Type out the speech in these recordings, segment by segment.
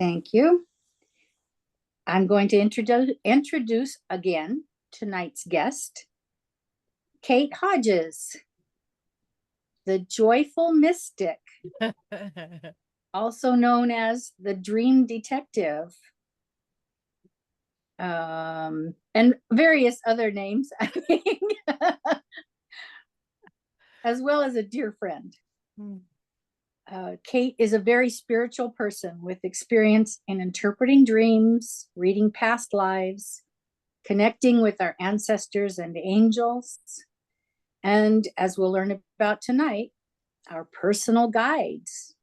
Thank you. I'm going to introduce again tonight's guest, Kate Hodges, the joyful mystic, also known as the dream detective, and various other names, I think, as well as a dear friend. Kate is a very spiritual person with experience in interpreting dreams, reading past lives, connecting with our ancestors and angels, and as we'll learn about tonight, our personal guides.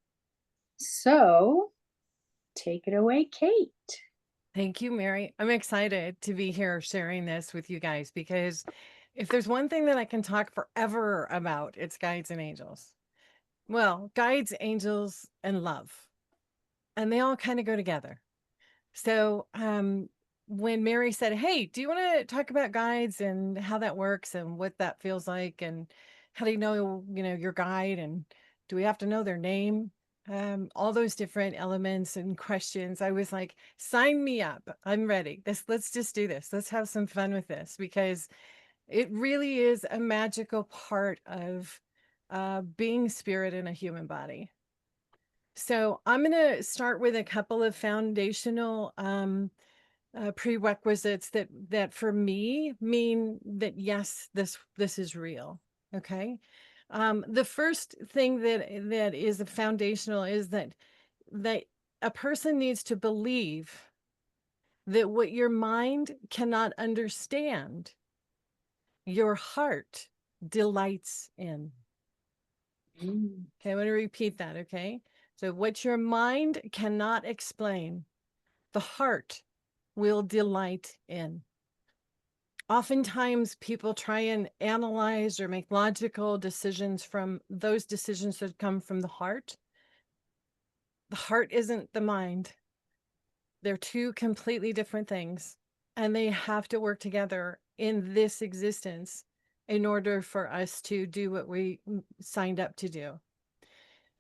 So take it away, Kate. Thank you, Mary. I'm excited to be here sharing this with you guys because if there's one thing that I can talk forever about, it's guides and angels. Well, guides, angels, and love. And they all kind of go together. So, when Mary said, "Hey, do you want to talk about guides and how that works and what that feels like and how do you know your guide and do we have to know their name?" All those different elements and questions. I was like, "Sign me up. I'm ready. Let's just do this. Let's have some fun with this because it really is a magical part of being spirit in a human body." So I'm going to start with a couple of foundational prerequisites that for me mean that yes, this is real. Okay. The first thing that is foundational is that a person needs to believe that what your mind cannot understand, your heart delights in. Okay, I want to repeat that. Okay. So, what your mind cannot explain, the heart will delight in. Oftentimes, people try and analyze or make logical decisions from those decisions that come from the heart. The heart isn't the mind, they're two completely different things, and they have to work together in this existence in order for us to do what we signed up to do.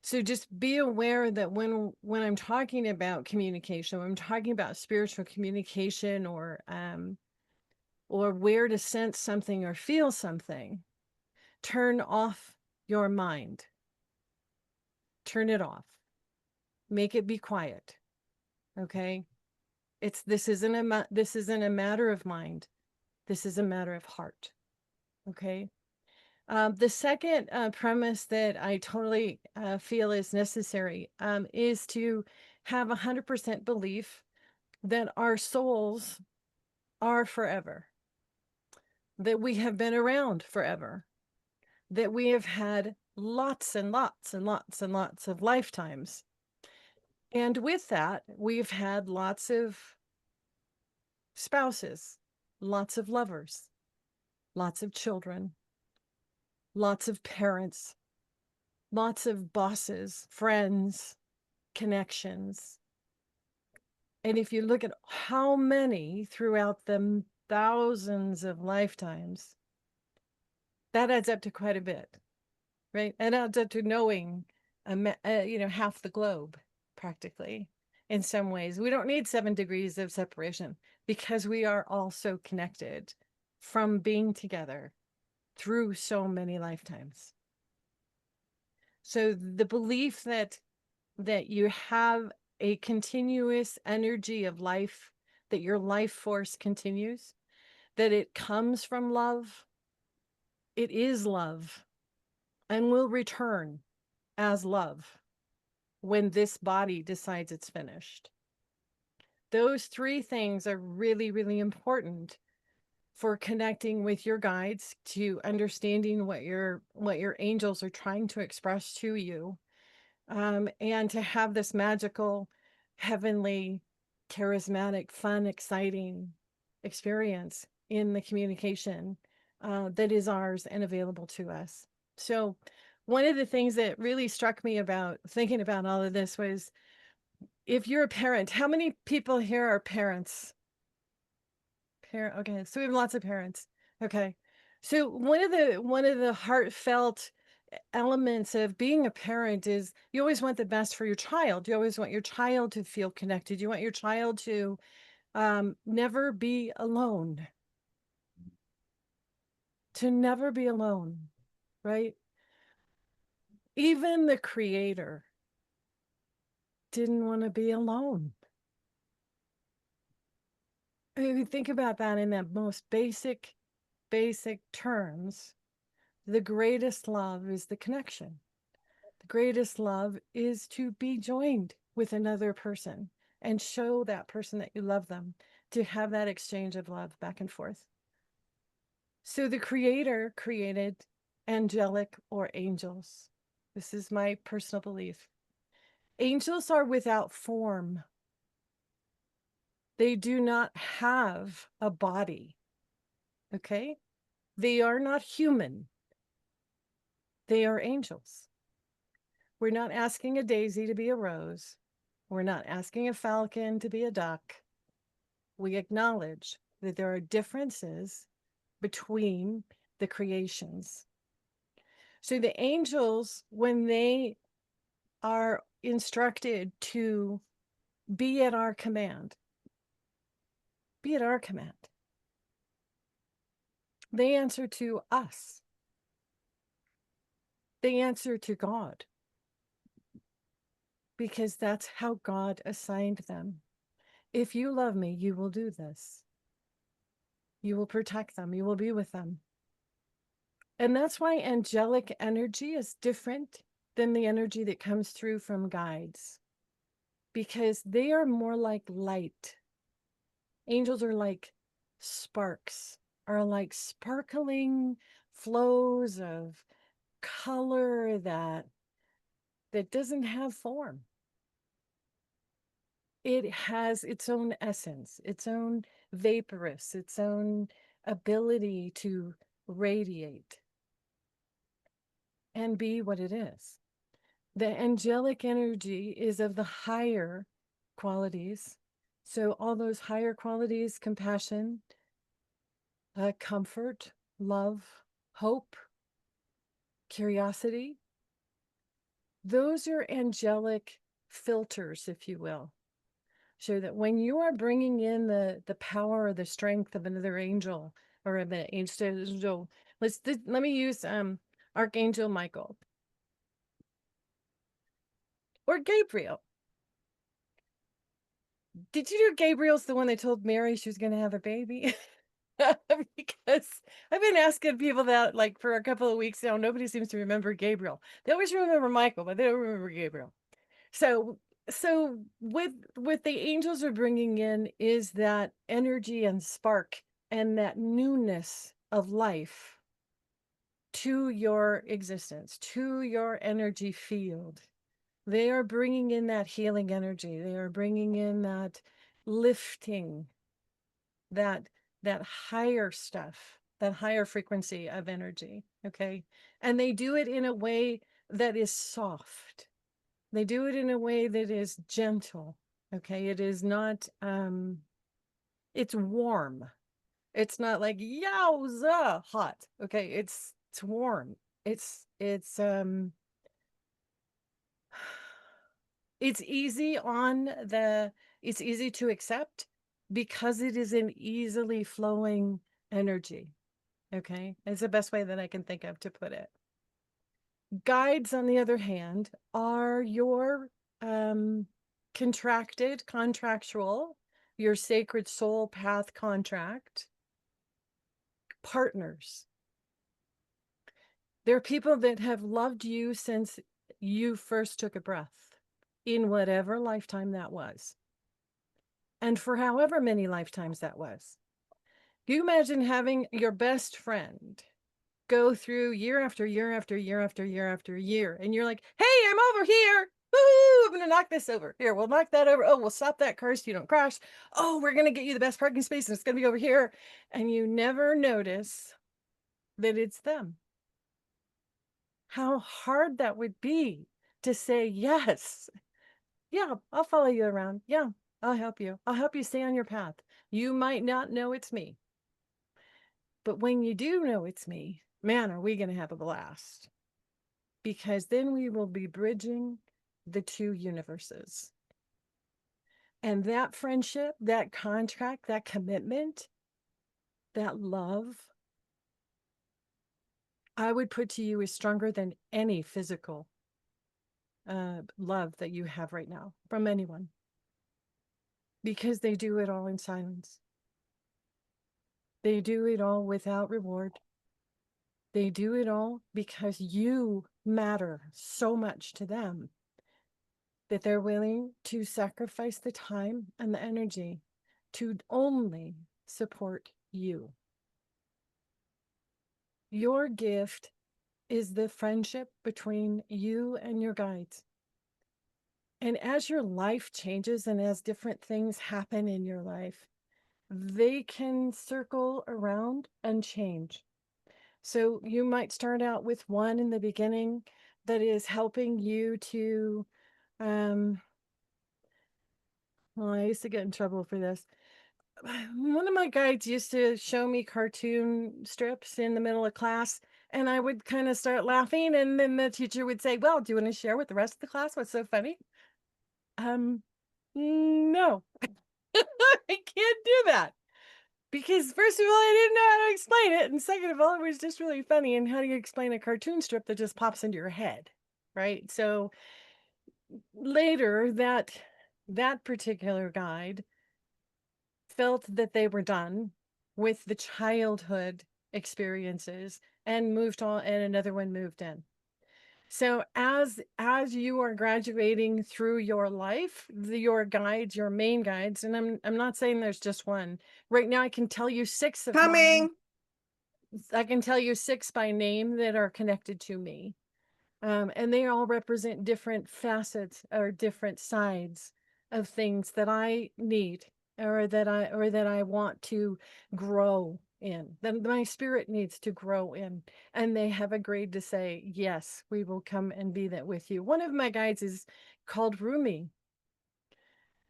So just be aware that when I'm talking about communication, when I'm talking about spiritual communication or where to sense something or feel something, turn off your mind. Turn it off. Make it be quiet. Okay? This isn't a matter of mind. This is a matter of heart. Okay? The second premise that I totally feel is necessary is to have 100% belief that our souls are forever, that we have been around forever, that we have had lots and lots and lots and lots of lifetimes. And with that, we've had lots of spouses, lots of lovers, lots of children, lots of parents, lots of bosses, friends, connections. And if you look at how many throughout the thousands of lifetimes, that adds up to quite a bit, right? And adds up to knowing, half the globe practically in some ways. We don't need 7 degrees of separation because we are all so connected from being together through so many lifetimes. So the belief that you have a continuous energy of life, that your life force continues, that it comes from love, it is love, and will return as love when this body decides it's finished. Those three things are really, really important for connecting with your guides, to understanding what your angels are trying to express to you, and to have this magical, heavenly, charismatic, fun, exciting experience in the communication that is ours and available to us. So, one of the things that really struck me about thinking about all of this was, if you're a parent, how many people here are parents? Okay, so we have lots of parents. Okay. So one of the heartfelt elements of being a parent is you always want the best for your child. You always want your child to feel connected. You want your child to never be alone, to never be alone, right? Even the creator didn't want to be alone. I mean, think about that in that most basic terms. The greatest love is the connection. The greatest love is to be joined with another person and show that person that you love them, to have that exchange of love back and forth. So the creator created angelic or angels. This is my personal belief. Angels are without form. They do not have a body. Okay? They are not human. They are angels. We're not asking a daisy to be a rose. We're not asking a falcon to be a duck. We acknowledge that there are differences between the creations. So the angels, when they are instructed to be at our command, be at our command, they answer to us. They answer to God, because that's how God assigned them. If you love me, you will do this. You will protect them. You will be with them. And that's why angelic energy is different than the energy that comes through from guides, because they are more like light. Angels are like sparks, are like sparkling flows of color that doesn't have form. It has its own essence, its own vaporous, its own ability to radiate and be what it is. The angelic energy is of the higher qualities. So all those higher qualities, compassion, comfort, love, hope, curiosity, those are angelic filters, if you will. So that when you are bringing in the power or the strength of another angel or of an angel, let me use Archangel Michael or Gabriel. Did you know Gabriel's the one that told Mary she was going to have a baby? Because I've been asking people that like for a couple of weeks now. Nobody seems to remember Gabriel. They always remember Michael, but they don't remember Gabriel. So what the angels are bringing in is that energy and spark and that newness of life to your existence, to your energy field. They are bringing in that healing energy. They are bringing in that lifting, that higher stuff, that higher frequency of energy. Okay. And they do it in a way that is soft. They do it in a way that is gentle. Okay. It is not, it's warm. It's not like yowza hot. Okay. It's warm. It's it's easy it's easy to accept because it is an easily flowing energy. Okay. It's the best way that I can think of to put it. Guides, on the other hand, are your contractual, your sacred soul path contract partners. They're people that have loved you since you first took a breath, in whatever lifetime that was, and for however many lifetimes that was. You imagine having your best friend go through year after year after year after year after year, and you're like, hey, I'm over here. Woo, I'm gonna knock this over. Here, we'll knock that over. Oh, we'll stop that car so you don't crash. Oh, we're gonna get you the best parking space, and it's gonna be over here. And you never notice that it's them. How hard that would be to say, yes, yeah, I'll follow you around. Yeah, I'll help you. I'll help you stay on your path. You might not know it's me, but when you do know it's me, man, are we going to have a blast. because then we will be bridging the two universes. And that friendship, that contract, that commitment, that love, I would put to you is stronger than any physical love that you have right now from anyone, because they do it all in silence. They do it all without reward. They do it all because you matter so much to them that they're willing to sacrifice the time and the energy to only support you. Your gift is the friendship between you and your guides. And as your life changes and as different things happen in your life, they can circle around and change. So you might start out with one in the beginning that is helping you to, well, I used to get in trouble for this. One of my guides used to show me cartoon strips in the middle of class, and I would kind of start laughing, and then the teacher would say, "Well, do you want to share with the rest of the class what's so funny?" No, I can't do that. Because first of all, I didn't know how to explain it. And second of all, it was just really funny. And how do you explain a cartoon strip that just pops into your head? Right. So later that particular guide felt that they were done with the childhood experiences and moved on, and another one moved in. So as you are graduating through your life, your guides, your main guides, and I'm not saying there's just one. Right now I can tell you six of mine. Coming. I can tell you six by name that are connected to me. And they all represent different facets or different sides of things that I need, or that I want to grow in, that my spirit needs to grow in. And they have agreed to say, yes, we will come and be that with you. One of my guides is called Rumi.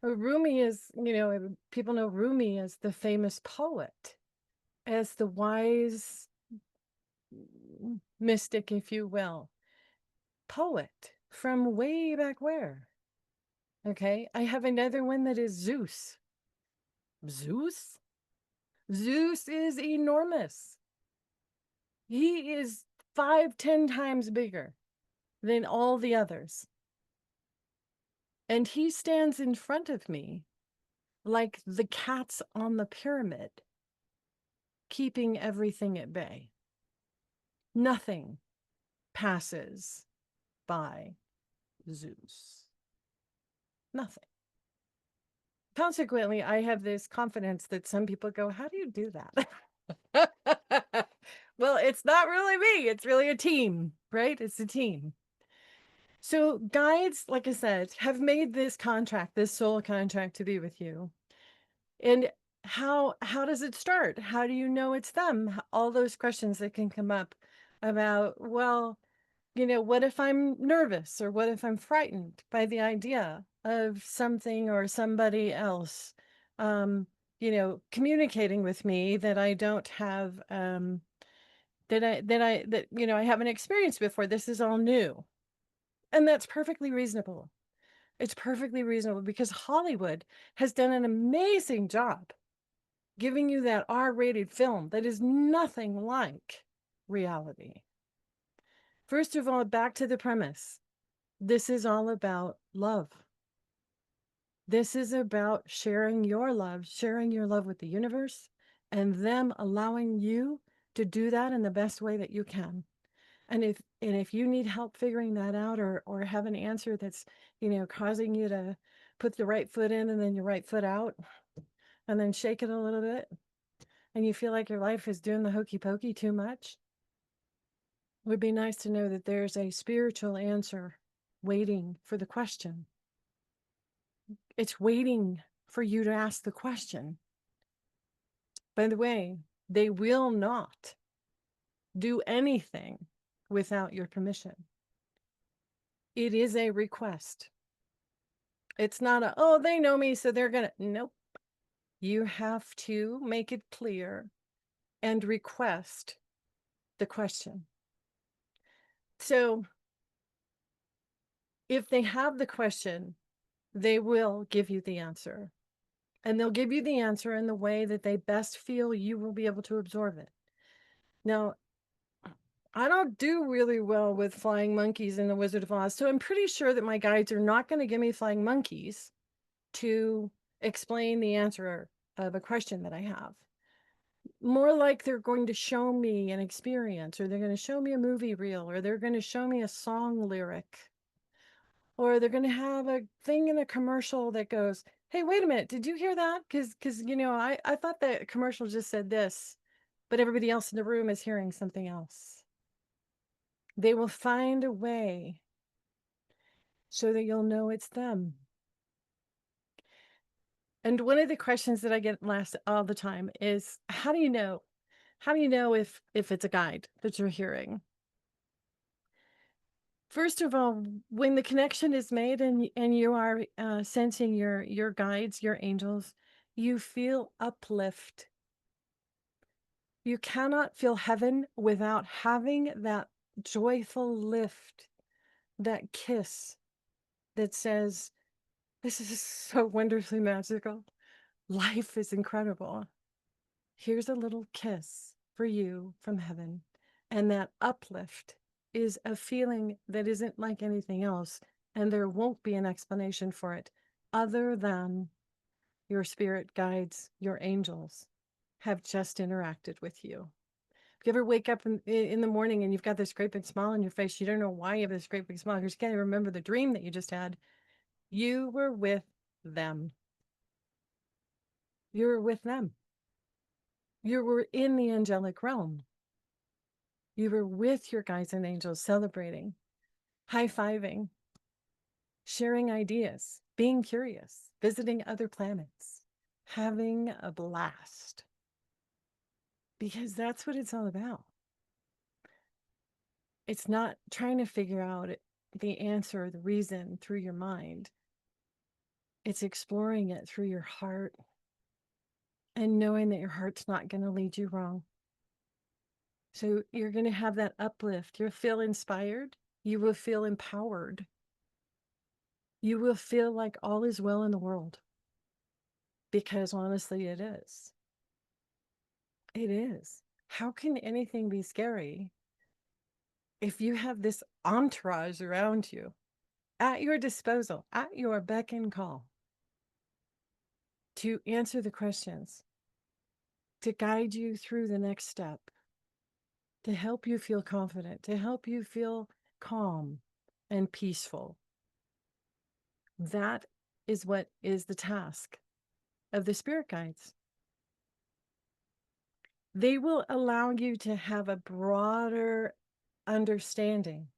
Rumi is, people know Rumi as the famous poet, as the wise mystic, if you will, poet from way back where. Okay, I have another one that is Zeus. Zeus? Zeus is enormous. He is 5-10 times bigger than all the others. And he stands in front of me like the cats on the pyramid, keeping everything at bay. Nothing passes by Zeus. Nothing. Consequently, I have this confidence that some people go, how do you do that? Well, it's not really me. It's really a team, right? It's a team. So guides, like I said, have made this contract, this soul contract to be with you. And how does it start? How do you know it's them? All those questions that can come up about, well, what if I'm nervous, or what if I'm frightened by the idea of something or somebody else, communicating with me that I don't have, I haven't experienced before. This is all new. And that's perfectly reasonable. It's perfectly reasonable because Hollywood has done an amazing job giving you that R-rated film that is nothing like reality. First of all, back to the premise. This is all about love. This is about sharing your love with the universe, and them allowing you to do that in the best way that you can. And if you need help figuring that out, or have an answer that's, causing you to put the right foot in and then your right foot out, and then shake it a little bit, and you feel like your life is doing the hokey pokey too much, it would be nice to know that there's a spiritual answer waiting for the question. It's waiting for you to ask the question. By the way, they will not do anything without your permission. It is a request. It's not a, oh, they know me, so they're going to, nope. You have to make it clear and request the question. So if they have the question, they will give you the answer. And they'll give you the answer in the way that they best feel you will be able to absorb it. Now, I don't do really well with flying monkeys in The Wizard of Oz, so I'm pretty sure that my guides are not going to give me flying monkeys to explain the answer of a question that I have. More like they're going to show me an experience, or they're going to show me a movie reel, or they're going to show me a song lyric, or they're going to have a thing in a commercial that goes, hey, wait a minute, did you hear that? Because I thought that commercial just said this, but everybody else in the room is hearing something else. They will find a way so that you'll know it's them. And one of the questions that I get asked all the time is, how do you know? How do you know if it's a guide that you're hearing? First of all, when the connection is made and you are sensing your guides, your angels, you feel uplift. You cannot feel heaven without having that joyful lift, that kiss that says, this is so wonderfully magical. Life is incredible. Here's a little kiss for you from heaven. And that uplift is a feeling that isn't like anything else. And there won't be an explanation for it other than your spirit guides, your angels have just interacted with you. If you ever wake up in the morning and you've got this great big smile on your face, you don't know why you have this great big smile because you can't even remember the dream that you just had. You were with them. You were with them. You were in the angelic realm. You were with your guides and angels, celebrating, high-fiving, sharing ideas, being curious, visiting other planets, having a blast. Because that's what it's all about. It's not trying to figure out the answer, the reason through your mind. It's exploring it through your heart and knowing that your heart's not going to lead you wrong. So you're going to have that uplift. You'll feel inspired. You will feel empowered. You will feel like all is well in the world. Because honestly, it is. It is. How can anything be scary if you have this entourage around you at your disposal, at your beck and call to answer the questions, to guide you through the next step, to help you feel confident, to help you feel calm and peaceful? That is what is the task of the spirit guides. They will allow you to have a broader understanding.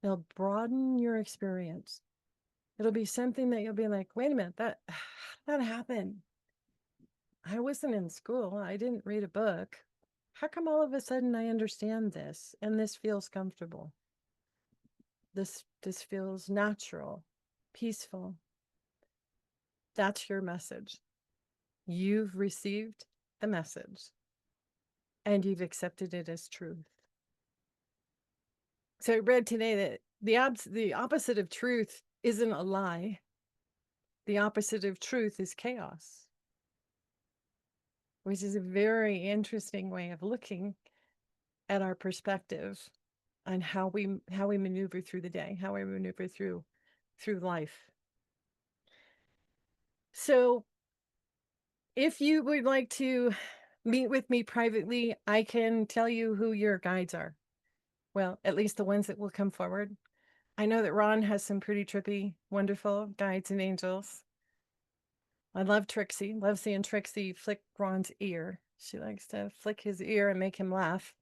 They'll broaden your experience. It'll be something that you'll be like, wait a minute, that happened. I wasn't in school. I didn't read a book. How come all of a sudden I understand this and this feels comfortable? This feels natural, peaceful. That's your message. You've received the message and you've accepted it as truth. So I read today that the opposite of truth isn't a lie. The opposite of truth is chaos, which is a very interesting way of looking at our perspective on how we maneuver through the day, how we maneuver through life. So if you would like to meet with me privately, I can tell you who your guides are. Well, at least the ones that will come forward. I know that Ron has some pretty trippy, wonderful guides and angels. I love Trixie. Love seeing Trixie flick Ron's ear. She likes to flick his ear and make him laugh.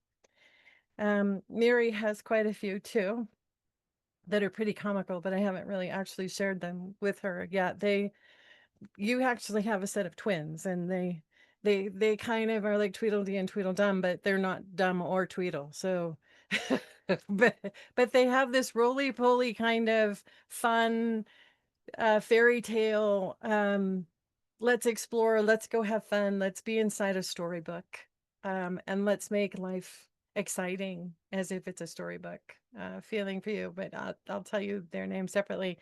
Mary has quite a few too that are pretty comical, but I haven't really actually shared them with her yet. You actually have a set of twins, and they kind of are like Tweedledee and Tweedledum, but they're not dumb or Tweedle. So, but they have this roly-poly kind of fun fairy tale. Let's explore. Let's go have fun. Let's be inside a storybook, and let's make life exciting as if it's a storybook feeling for you, but I'll tell you their names separately.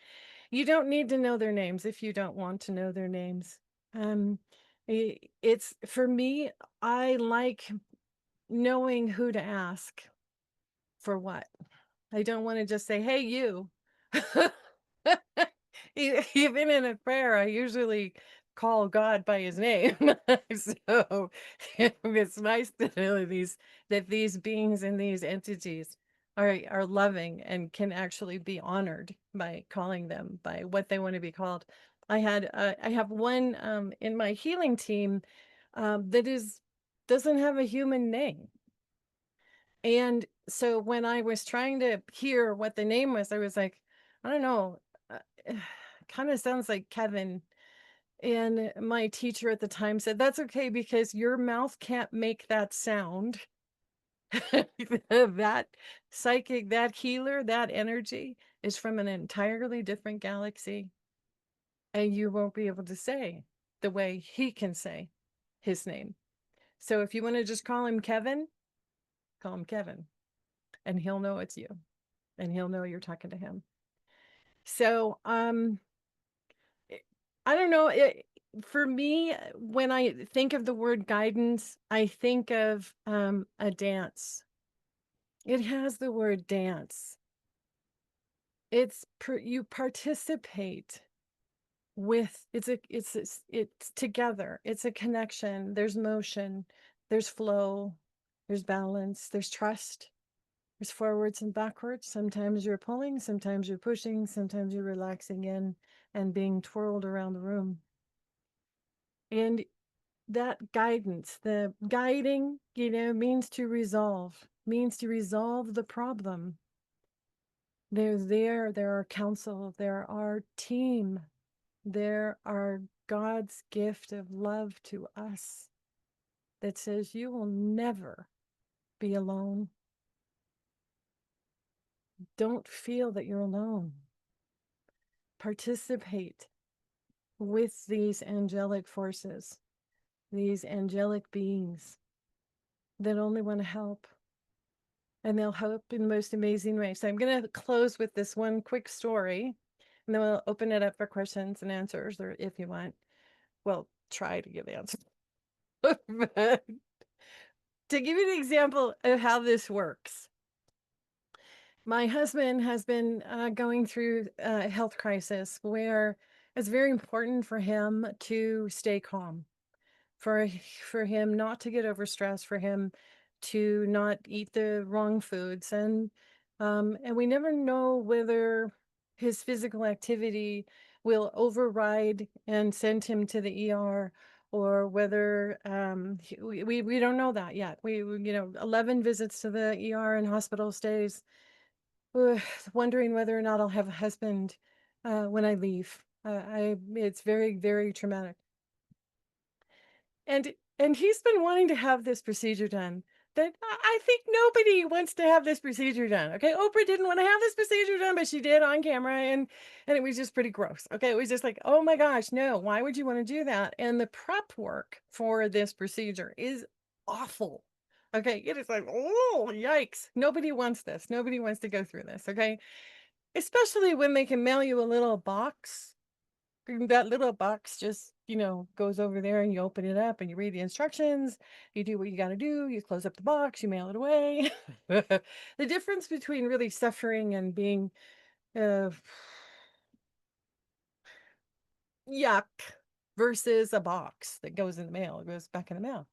You don't need to know their names if you don't want to know their names. Um, it's for me, I like knowing who to ask for what. I don't want to just say, "Hey, you." Even in a prayer, I usually call God by his name. So it's nice to know that these beings and these entities are loving and can actually be honored by calling them by what they want to be called. I have one in my healing team that doesn't have a human name. And so when I was trying to hear what the name was, I was like, I don't know, kind of sounds like Kevin. And my teacher at the time said, that's okay because your mouth can't make that sound. That psychic, that healer, that energy is from an entirely different galaxy. And you won't be able to say the way he can say his name. So if you want to just call him Kevin, call him Kevin, and he'll know it's you, and he'll know you're talking to him. So, I don't know. For me, when I think of the word guidance, I think of a dance. It has the word dance. You participate with it's together. It's a connection. There's motion, there's flow, there's balance, there's trust. There's forwards and backwards. Sometimes you're pulling, sometimes you're pushing, sometimes you're relaxing in and being twirled around the room. And that guidance, the guiding, means to resolve the problem. They're our counsel, they're our team, they're our God's gift of love to us that says you will never be alone. Don't feel that you're alone. Participate with these angelic forces, these angelic beings that only want to help. And they'll help in the most amazing way. So I'm going to close with this one quick story, and then we'll open it up for questions and answers, or if you want, well, try to give answers. But to give you an example of how this works, my husband has been going through a health crisis where it's very important for him to stay calm, for him not to get overstressed, for him to not eat the wrong foods, and we never know whether his physical activity will override and send him to the ER, or whether we don't know that yet. We 11 visits to the ER and hospital stays, wondering whether or not I'll have a husband when I leave. It's very, very traumatic. And he's been wanting to have this procedure done. That I think nobody wants to have this procedure done. Okay, Oprah didn't want to have this procedure done, but she did on camera, and it was just pretty gross. Okay, it was just like, oh my gosh, no, why would you want to do that? And the prep work for this procedure is awful. Okay, it is like, oh, yikes. Nobody wants this. Nobody wants to go through this. Okay, especially when they can mail you a little box. That little box just, goes over there, and you open it up and you read the instructions. You do what you got to do. You close up the box, you mail it away. The difference between really suffering and being uh, yuck versus a box that goes in the mail, it goes back in the mail.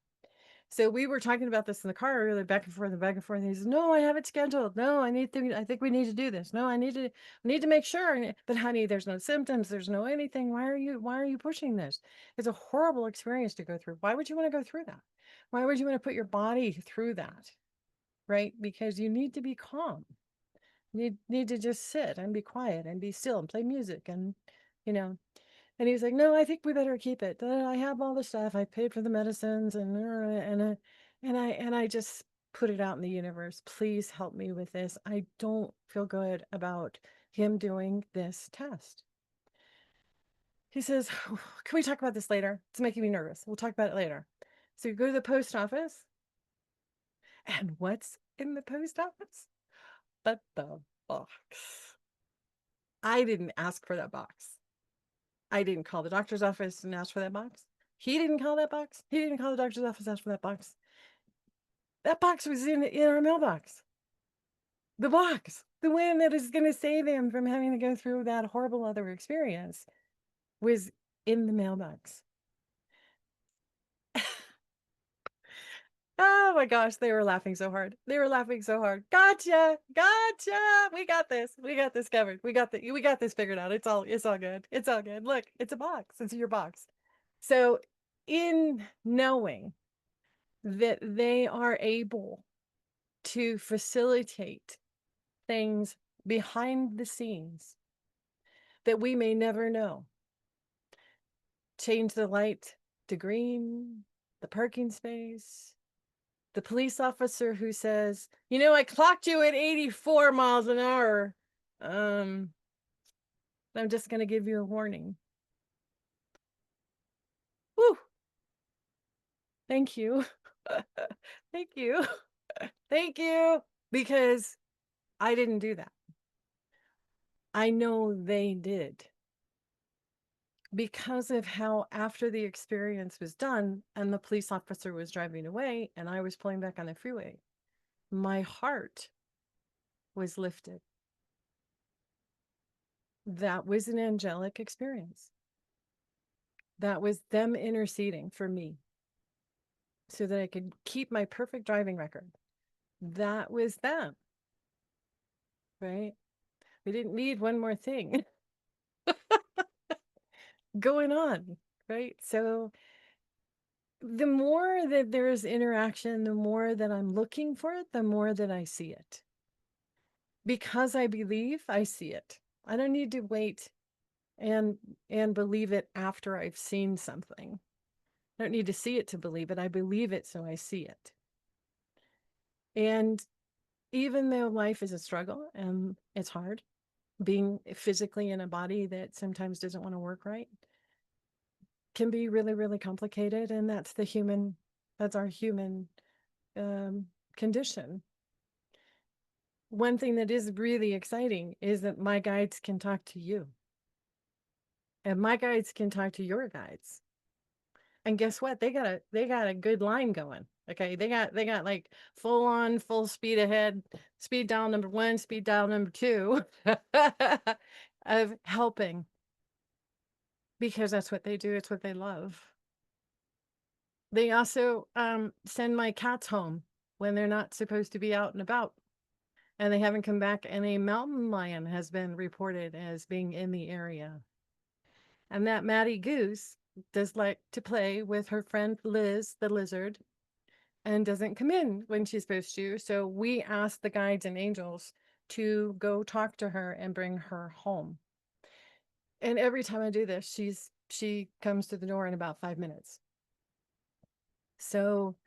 So we were talking about this in the car earlier, back and forth and back and forth. And he says, "No, I have it scheduled. No, I think we need to do this. No, I need to make sure." But honey, there's no symptoms. There's no anything. Why are you pushing this? It's a horrible experience to go through. Why would you want to go through that? Why would you want to put your body through that? Right? Because you need to be calm. You need to just sit and be quiet and be still and play music and, you know, and he was like, "No, I think we better keep it. I have all the stuff. I paid for the medicines, and I just put it out in the universe. Please help me with this. I don't feel good about him doing this test." He says, "Can we talk about this later? It's making me nervous. We'll talk about it later." So you go to the post office, and what's in the post office, but the box. I didn't ask for that box. I didn't call the doctor's office and ask for that box. He didn't call that box. He didn't call the doctor's office and ask for that box. That box was in our mailbox. The box, the one that is going to save him from having to go through that horrible other experience, was in the mailbox. Oh my gosh, they were laughing so hard. They were laughing so hard. Gotcha, gotcha. We got this. We got this covered. We got this figured out. It's all good. It's all good. Look, it's a box. It's your box. So, in knowing that they are able to facilitate things behind the scenes that we may never know, change the light to green, the parking space, the police officer who says, I clocked you at 84 miles an hour. I'm just going to give you a warning. Woo. Thank you. Thank you. Thank you. Because I didn't do that. I know they did. Because of how, after the experience was done and the police officer was driving away and I was pulling back on the freeway, my heart was lifted. That was an angelic experience. That was them interceding for me so that I could keep my perfect driving record. That was them, right? We didn't need one more thing going on, right? So the more that there's interaction, the more that I'm looking for it, the more that I see it. Because I believe, I see it. I don't need to wait and believe it after I've seen something. I don't need to see it to believe it. I believe it, so I see it. And even though life is a struggle and it's hard, being physically in a body that sometimes doesn't want to work right can be really, really complicated. And that's our human condition. One thing that is really exciting is that my guides can talk to you. And my guides can talk to your guides. And guess what? They got a good line going. Okay. They got like full on, full speed ahead, speed dial number 1, speed dial number 2 of helping. Because that's what they do. It's what they love. They also send my cats home when they're not supposed to be out and about. And they haven't come back, and a mountain lion has been reported as being in the area. And that Maddie Goose does like to play with her friend Liz, the lizard, and doesn't come in when she's supposed to. So we asked the guides and angels to go talk to her and bring her home. And every time I do this, she comes to the door in about 5 minutes. So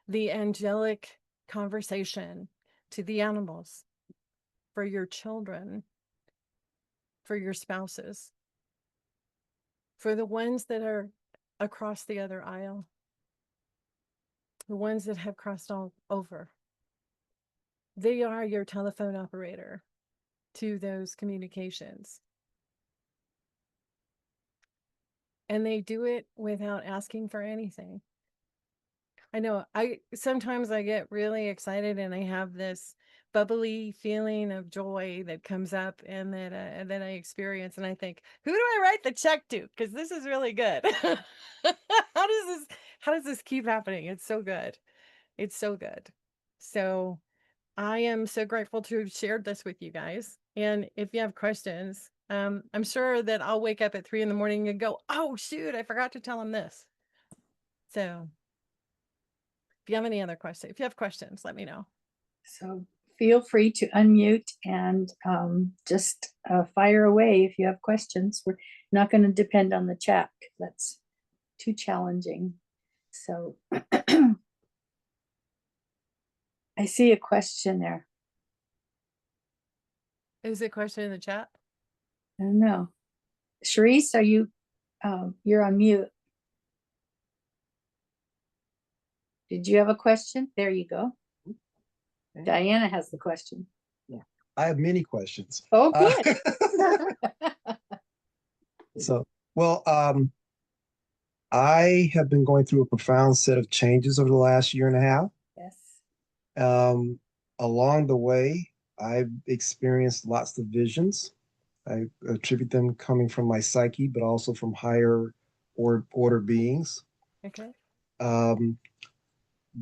the angelic conversation to the animals, for your children, for your spouses, for the ones that are across the other aisle, the ones that have crossed all over. They are your telephone operator to those communications. And they do it without asking for anything. I know sometimes I get really excited and I have this bubbly feeling of joy that comes up and that I experience, and I think, who do I write the check to? Because this is really good. How does this keep happening? It's so good. It's so good. So I am so grateful to have shared this with you guys. And if you have questions, I'm sure that I'll wake up at 3 a.m. and go, oh shoot, I forgot to tell them this. So if you have any other questions, if you have questions, let me know. So feel free to unmute and just fire away if you have questions. We're not going to depend on the chat. That's too challenging. So I see a question there. Is there a question in the chat? I don't know. Sharice, are you, you're on mute. Did you have a question? There you go. Diana has the question. I have many questions. Oh, good. So, well, I have been going through a profound set of changes over the last year and a half. Yes. Along the way, I've experienced lots of visions. I attribute them coming from my psyche, but also from higher order beings. Okay. Um,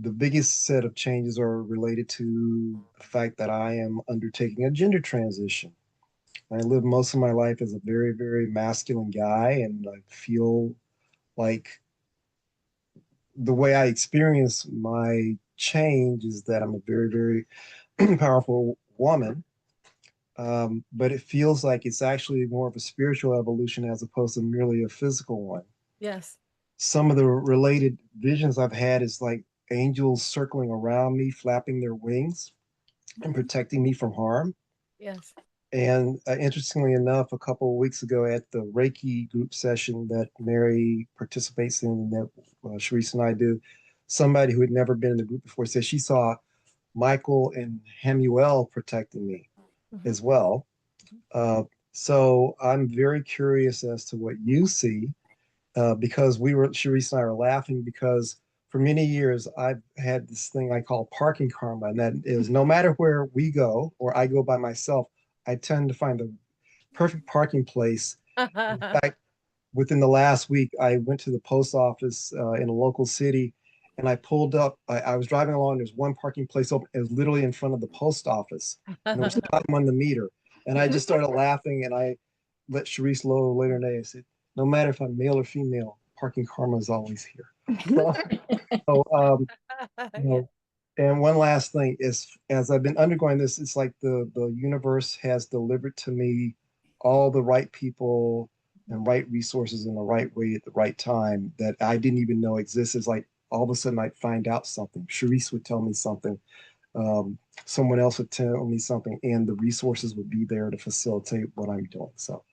the biggest set of changes are related to the fact that I am undertaking a gender transition. I lived most of my life as a very, very masculine guy, and I feel like the way I experience my change is that I'm a very, very powerful woman. But it feels like it's actually more of a spiritual evolution as opposed to merely a physical one. Yes. Some of the related visions I've had is like angels circling around me, flapping their wings and protecting me from harm. Yes. And interestingly enough, a couple of weeks ago at the Reiki group session that Mary participates in, that Sharice and I do, somebody who had never been in the group before said she saw Michael and Hamuel protecting me as well. Uh, so I'm very curious as to what you see, because Sharice and I are laughing because for many years I've had this thing I call parking karma, and that is no matter where we go or I go by myself, I tend to find the perfect parking place. In fact, within the last week, I went to the post office in a local city, and I pulled up. I was driving along. There's one parking place open. It was literally in front of the post office, and there was time on the meter. And I just started laughing, and I let Sharice know later today. I said, "No matter if I'm male or female, parking karma is always here." So, you Yeah. know, and one last thing is, as I've been undergoing this, it's like the universe has delivered to me all the right people and right resources in the right way at the right time that I didn't even know existed. It's like all of a sudden I'd find out something. Sharice would tell me something. Someone else would tell me something, and the resources would be there to facilitate what I'm doing. So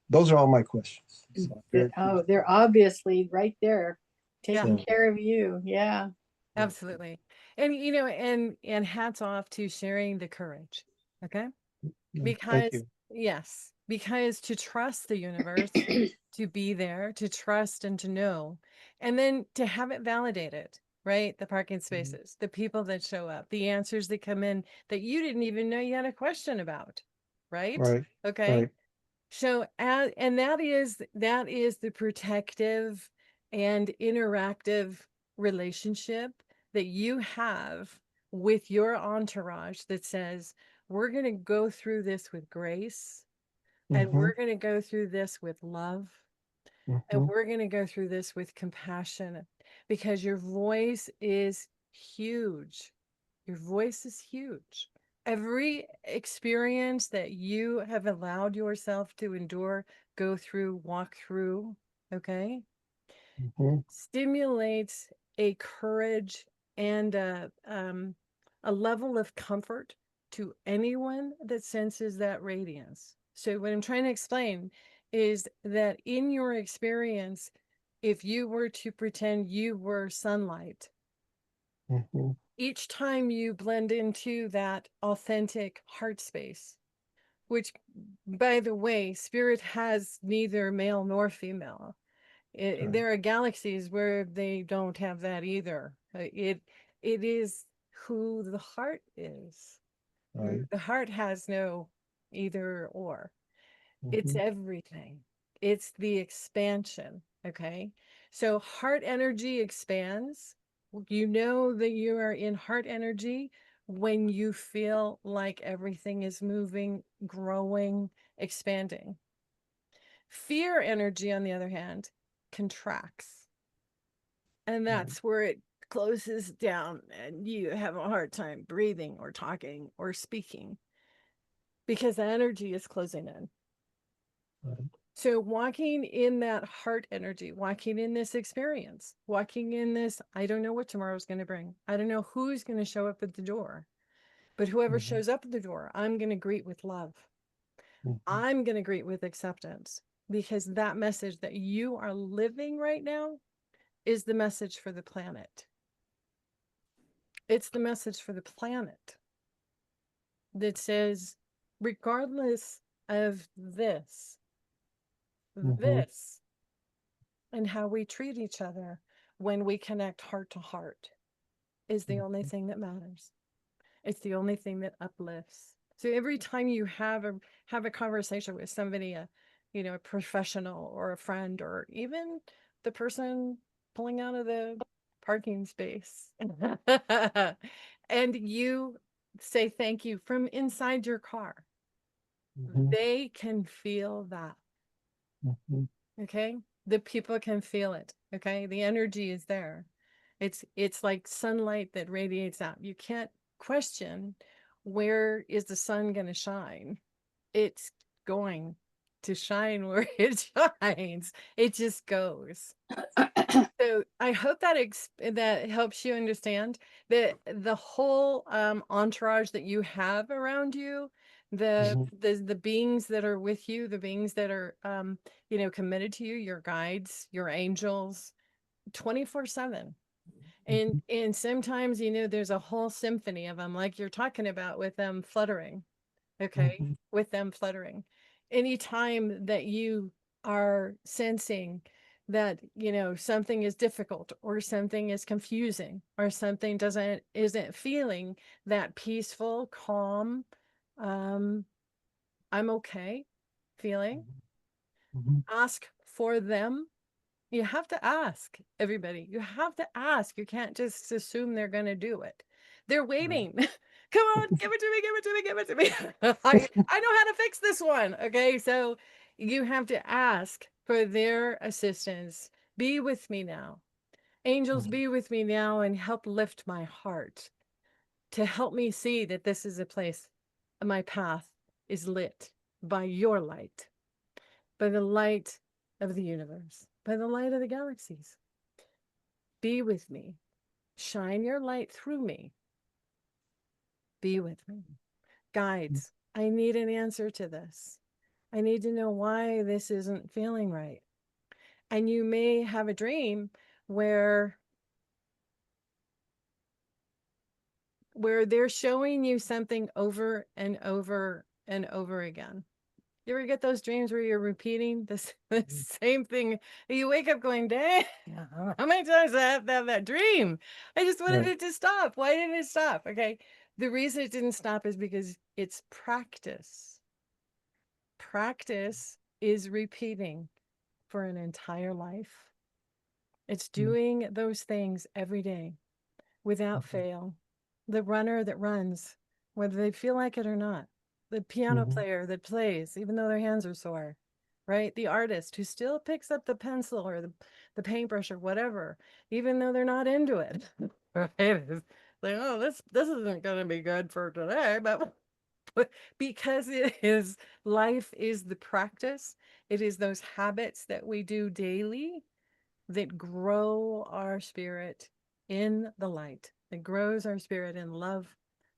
those are all my questions. So I'm very Oh, curious. they're obviously right there taking Yeah. care of you. Yeah. Absolutely. And and hats off to sharing the courage. Okay? Thank Because you. yes, because to trust the universe, to be there, to trust and to know, and then to have it validated, right? The parking spaces, the people that show up, the answers that come in that you didn't even know you had a question about, right? Right. Okay. Right. So, and that is the protective and interactive relationship that you have with your entourage that says, we're going to go through this with grace, and Mm-hmm. we're going to go through this with love, and Mm-hmm. we're going to go through this with compassion, because your voice is huge. Your voice is huge. Every experience that you have allowed yourself to endure, go through, walk through, okay, Mm-hmm. stimulates a courage and a level of comfort to anyone that senses that radiance. So, what I'm trying to explain is that in your experience, if you were to pretend you were sunlight, Mm-hmm. each time you blend into that authentic heart space, which, by the way, spirit has neither male nor female. Right. There are galaxies where they don't have that either. It is who the heart is. Right. The heart has no either or. It's Mm-hmm. everything. It's the expansion. Okay. So heart energy expands. You know that you are in heart energy when you feel like everything is moving, growing, expanding. Fear energy, on the other hand, contracts. And Right. that's where it closes down and you have a hard time breathing or talking or speaking because the energy is closing in. Right. So, walking in that heart energy, walking in this experience, walking in this, I don't know what tomorrow's going to bring. I don't know who's going to show up at the door, but whoever Mm-hmm. shows up at the door, I'm going to greet with love. Mm-hmm. I'm going to greet with acceptance, because that message that you are living right now is the message for the planet. It's the message for the planet that says, regardless of Mm-hmm. this, and how we treat each other when we connect heart to heart is the only thing that matters. It's the only thing that uplifts. So every time you have a conversation with somebody, a professional or a friend, or even the person pulling out of the parking space, and you say thank you from inside your car, Mm-hmm. they can feel that. Mm-hmm. Okay, the people can feel it. Okay, the energy is there. It's like sunlight that radiates out. You can't question where is the sun going to shine. It's going to shine where it shines. It just goes. So I hope that that helps you understand that the whole entourage that you have around you, Mm-hmm. the beings that are with you, the beings that are committed to you, your guides, your angels, 24/7. And sometimes there's a whole symphony of them, like you're talking about, with them fluttering. Okay, Mm-hmm. with them fluttering. Anytime that you are sensing that something is difficult, or something is confusing, or something doesn't isn't feeling that peaceful, calm, um I'm okay feeling, Mm-hmm. ask for them. You have to ask, everybody. You have to ask. You can't just assume they're going to do it. They're Right. waiting. Come on, give it to me, give it to me, give it to me. I know how to fix this one. Okay. So you have to ask for their assistance. Be with me now. Angels, Mm-hmm. be with me now and help lift my heart, to help me see that this is a place, my path is lit by your light, by the light of the universe, by the light of the galaxies. Be with me. Shine your light through me. Be with me. Guides, I need an answer to this. I need to know why this isn't feeling right. And you may have a dream where they're showing you something over and over and over again. You ever get those dreams where you're repeating the same thing? You wake up going, dang, how many times do I have to have that dream? I just wanted Right. it to stop. Why didn't it stop? Okay. The reason it didn't stop is because it's practice. Practice is repeating for an entire life. It's doing those things every day without fail. The runner that runs, whether they feel like it or not, the piano Mm-hmm. player that plays, even though their hands are sore, right? The artist who still picks up the pencil or the paintbrush or whatever, even though they're not into it, right? It's like, oh, this isn't going to be good for today, but because it is, life is the practice. It is those habits that we do daily that grow our spirit in the light, that grows our spirit in love,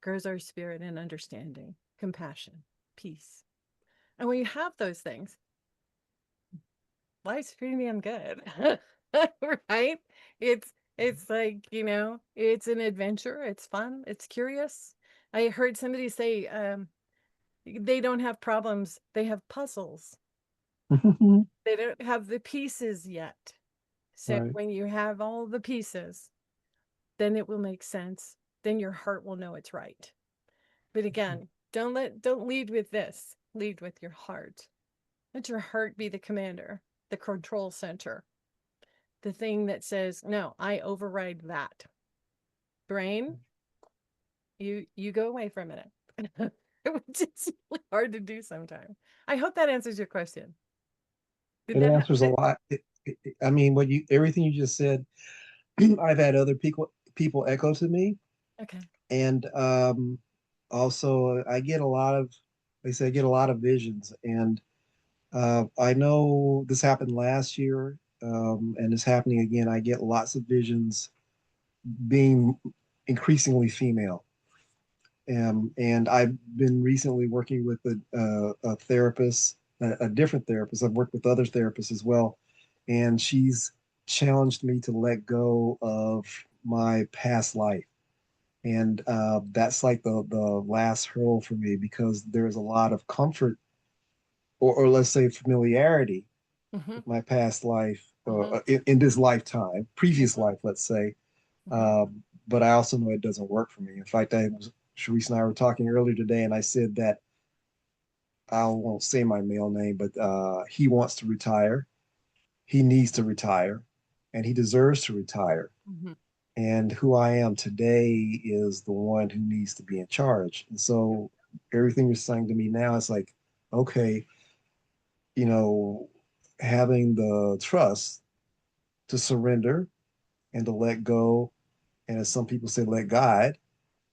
grows our spirit in understanding, compassion, peace. And when you have those things, life's pretty damn good. Right? It's like, it's an adventure, it's fun, it's curious. I heard somebody say, they don't have problems, they have puzzles. Mm-hmm. They don't have the pieces yet. So Right. when you have all the pieces, then it will make sense. Then your heart will know it's right. But again, don't lead with this. Lead with your heart. Let your heart be the commander, the control center, the thing that says, no, I override that. Brain, you go away for a minute. Which is really hard to do sometimes. I hope that answers your question. Did It that, answers a lot. I mean, everything you just said, I've had other people echo to me, okay. and also I get a lot of, like I say, I get a lot of visions, and I know this happened last year, and it's happening again. I get lots of visions being increasingly female. And I've been recently working with a therapist, a different therapist. I've worked with other therapists as well, and she's challenged me to let go of my past life. And that's like the last hurdle for me because there's a lot of comfort or let's say familiarity Mm-hmm. with my past life Mm-hmm. in this lifetime, previous Mm-hmm. life, let's say. Mm-hmm. But I also know it doesn't work for me. In fact, Sharice and I were talking earlier today, and I said that I won't say my male name, but he wants to retire. He needs to retire, and he deserves to retire. Mm-hmm. And who I am today is the one who needs to be in charge. And so everything you're saying to me now is like, okay, you know, having the trust to surrender and to let go, and as some people say, let God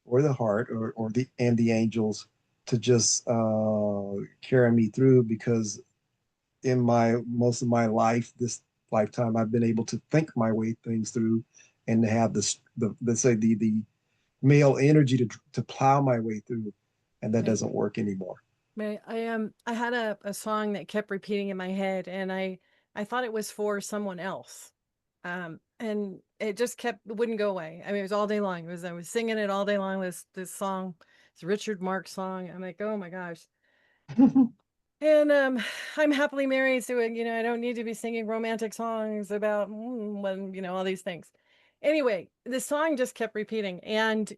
or the heart or the and the angels to just carry me through because in my most of my life, this lifetime, I've been able to think my way things through and to have this the let's say the male energy to plow my way through, and that Right. doesn't work anymore. Right. I had a song that kept repeating in my head, and I thought it was for someone else. And it just it wouldn't go away. I mean, it was all day long. I was singing it all day long, this song. It's a Richard Marx song. I'm like, oh my gosh. And I'm happily married, so I don't need to be singing romantic songs about when all these things. Anyway, the song just kept repeating, and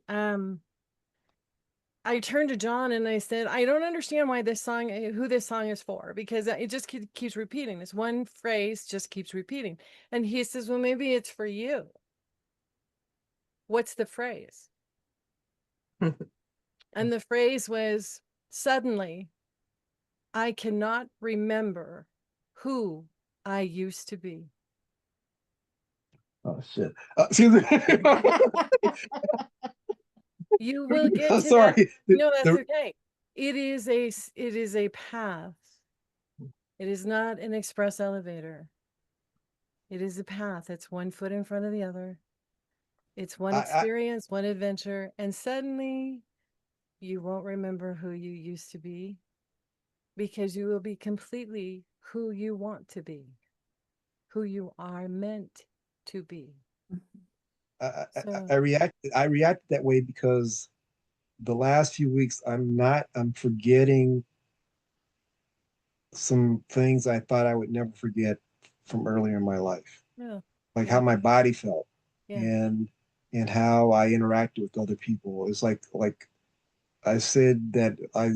I turned to John and I said, I don't understand why who this song is for, because it just keeps repeating. This one phrase just keeps repeating. And he says, well, maybe it's for you. What's the phrase? And the phrase was, suddenly, I cannot remember who I used to be. Oh shit! Excuse me. You will get to that. Sorry. No, that's okay. It is a path. It is not an express elevator. It is a path. It's one foot in front of the other. It's one I, experience, one adventure, and suddenly you won't remember who you used to be because you will be completely who you want to be, who you are meant to be. So, I reacted that way because the last few weeks I'm forgetting some things I thought I would never forget from earlier in my life, yeah, like how yeah, my body felt yeah. and how I interacted with other people. It's like I said that I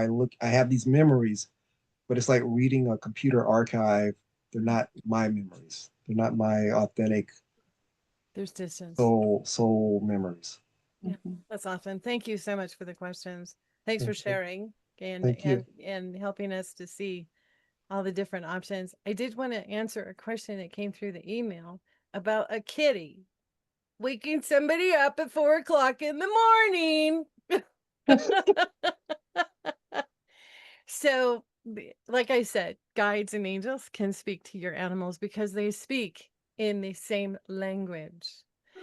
look I have these memories, but it's like reading a computer archive. They're not my memories. They're not my authentic There's distance. soul memories. Yeah, that's awesome. Thank you so much for the questions. Thanks for Okay. sharing and Thank you. helping us to see all the different options. I did want to answer a question that came through the email about a kitty waking somebody up at 4 o'clock in the morning. So, like I said, guides and angels can speak to your animals because they speak in the same language.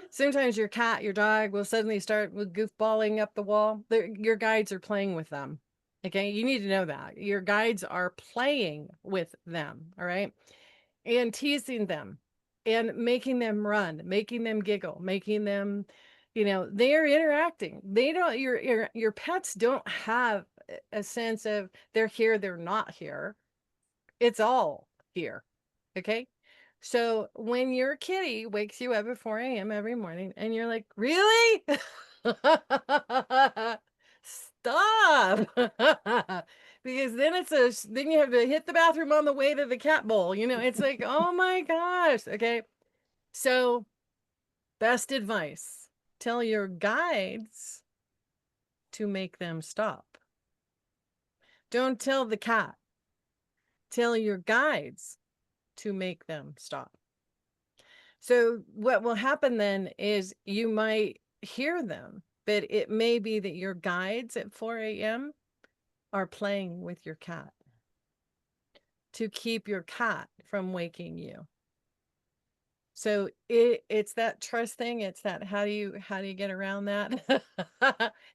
Sometimes your cat, your dog will suddenly start with goofballing up the wall. Your guides are playing with them. Okay, you need to know that your guides are playing with them. All right, and teasing them and making them run, making them giggle, making them, they are interacting. They don't your pets don't have a sense of they're here, they're not here. It's all here. Okay? So when your kitty wakes you up at 4 a.m. every morning and you're like, "Really?" Stop. Because then you have to hit the bathroom on the way to the cat bowl. It's like, oh my gosh. Okay. So, best advice, tell your guides to make them stop. Don't tell the cat. Tell your guides to make them stop. So, what will happen then is you might hear them, but it may be that your guides at 4 a.m. are playing with your cat to keep your cat from waking you. So it's that trust thing. It's that how do you get around that?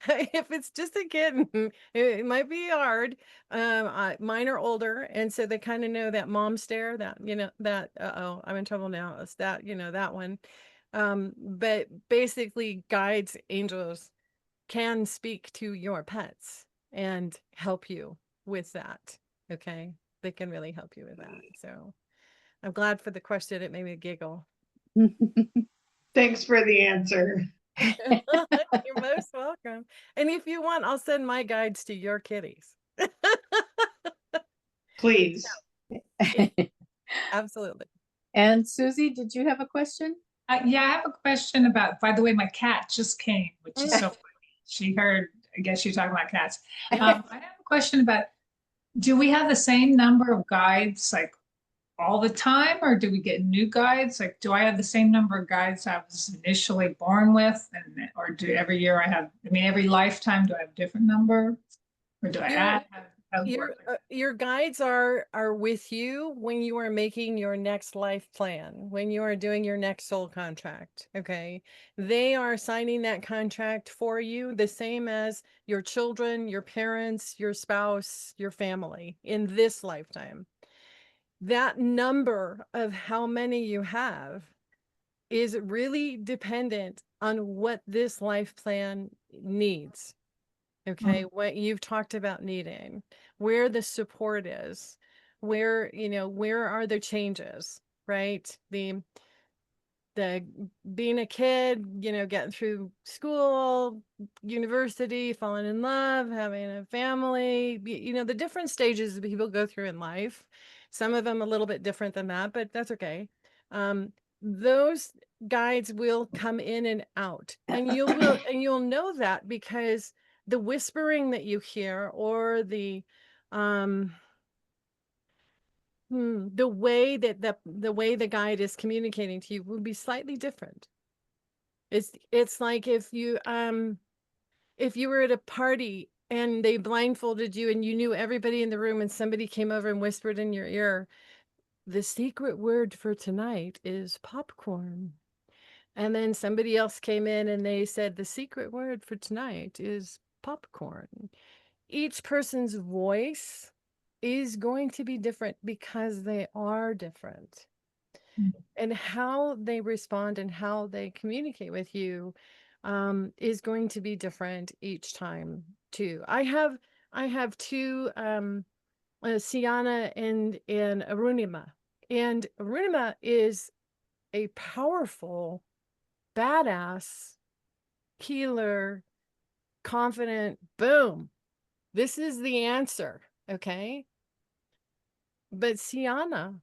If it's just a kitten, it might be hard. Mine are older, and so they kind of know that mom stare. That that I'm in trouble now. It's that that one. But basically guides, angels can speak to your pets and help you with that. Okay. They can really help you with that. So I'm glad for the question. It made me giggle. Thanks for the answer. You're most welcome. And if you want, I'll send my guides to your kitties. Please. Absolutely. And Susie, did you have a question? Yeah, I have a question about, by the way, my cat just came, which is so funny. She heard, I guess you're talking about cats. I have a question about, do we have the same number of guides like all the time, or do we get new guides? Like, do I have the same number of guides I was initially born with? And, or do every year I have, I mean, every lifetime, do I have a different number? Or do I add? How does it work? Your guides are with you when you are making your next life plan, when you are doing your next soul contract. Okay, they are signing that contract for you, the same as your children, your parents, your spouse, your family in this lifetime. That number of how many you have is really dependent on what this life plan needs. Okay, what you've talked about needing, where the support is, where, where are the changes, right? The being a kid, getting through school, university, falling in love, having a family, the different stages that people go through in life. Some of them a little bit different than that, but that's okay. Those guides will come in and out, and you'll know that because the whispering that you hear, or the way that the way the guide is communicating to you will be slightly different. It's like if you were at a party and they blindfolded you and you knew everybody in the room, and somebody came over and whispered in your ear, the secret word for tonight is popcorn. And then somebody else came in and they said, the secret word for tonight is popcorn. Each person's voice is going to be different because they are different. And how they respond and how they communicate with you is going to be different each time too. I have two, Siana and Arunima. And Arunima is a powerful, badass, healer, confident, boom. This is the answer, okay? But Siana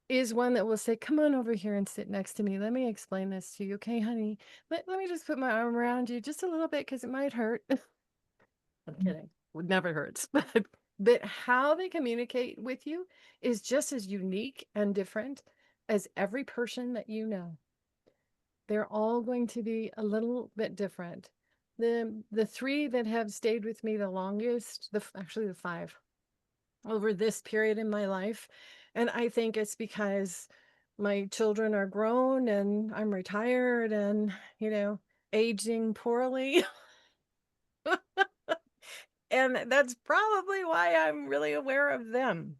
is one that will say, come on over here and sit next to me. Let me explain this to you, okay, honey? Let me just put my arm around you just a little bit because it might hurt. I'm kidding. It never hurts. But how they communicate with you is just as unique and different as every person that you know. They're all going to be a little bit different. The three that have stayed with me the longest, actually the five, over this period in my life. And I think it's because my children are grown and I'm retired and, aging poorly. And that's probably why I'm really aware of them.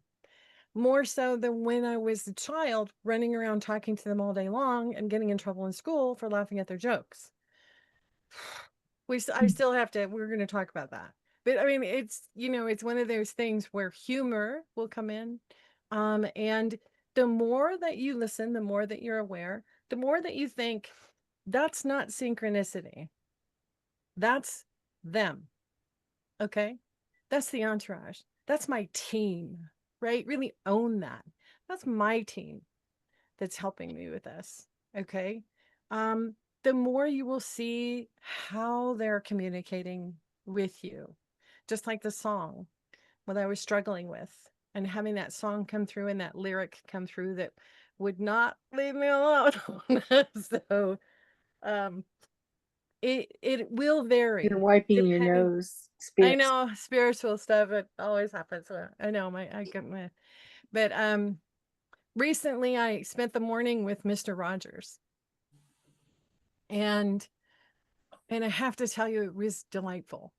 More so than when I was a child running around talking to them all day long and getting in trouble in school for laughing at their jokes. I still have to, we're going to talk about that. But I mean, it's, it's one of those things where humor will come in. And the more that you listen, the more that you're aware, the more that you think, that's not synchronicity. That's them. Okay. That's the entourage. That's my team, right? Really own that. That's my team that's helping me with this. Okay. The more you will see how they're communicating with you, just like the song, what I was struggling with, and having that song come through and that lyric come through that would not leave me alone. So, it will vary. You're wiping your depending. nose. I know spiritual stuff. It always happens. I know I get my, but recently I spent the morning with Mr. Rogers, and I have to tell you, it was delightful.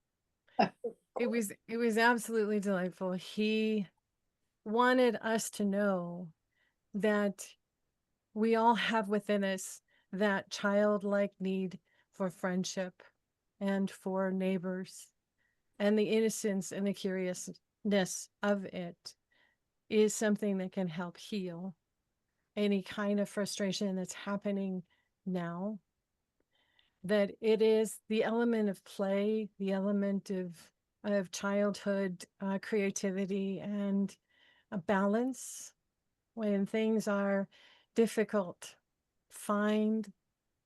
It was absolutely delightful. He wanted us to know that we all have within us that childlike need for friendship and for neighbors, and the innocence and the curiousness of it is something that can help heal any kind of frustration that's happening now. That it is the element of play, the element of childhood creativity and a balance when things are difficult. Find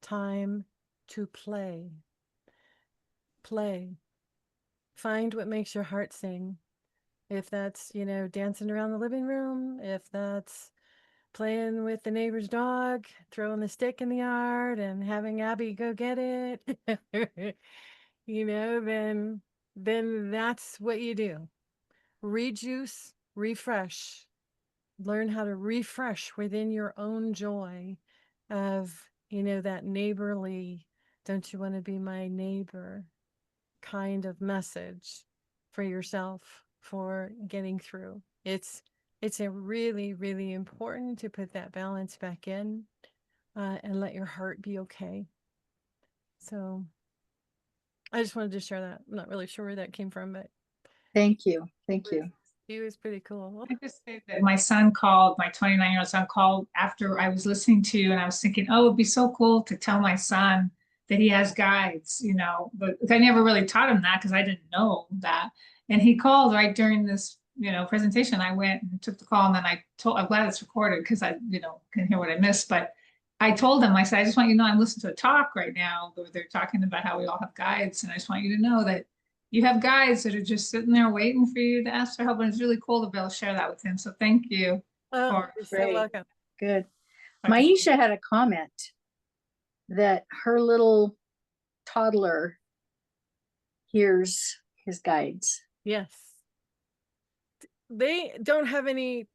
time to play. Play. Find what makes your heart sing. If that's, dancing around the living room, if that's playing with the neighbor's dog, throwing the stick in the yard and having Abby go get it, then that's what you do. Rejuice, refresh. Learn how to refresh within your own joy of, that neighborly, don't you want to be my neighbor kind of message for yourself for getting through. It's a really, really important to put that balance back in and let your heart be okay. So I just wanted to share that. I'm not really sure where that came from, but Thank you. Thank you. he was pretty cool. I just say that my son called, my 29-year-old son called after I was listening to you, and I was thinking, oh, it'd be so cool to tell my son that he has guides, but I never really taught him that because I didn't know that. And he called right during this, presentation. I went and took the call, and then I'm glad it's recorded because I, can hear what I missed. But I told him, I said, I just want you to know I'm listening to a talk right now where they're talking about how we all have guides. And I just want you to know that you have guides that are just sitting there waiting for you to ask for help. And it's really cool to be able to share that with him. So thank you. Oh, for you're so Great. welcome. Good. Okay. Maisha had a comment that her little toddler hears his guides. Yes. They don't have any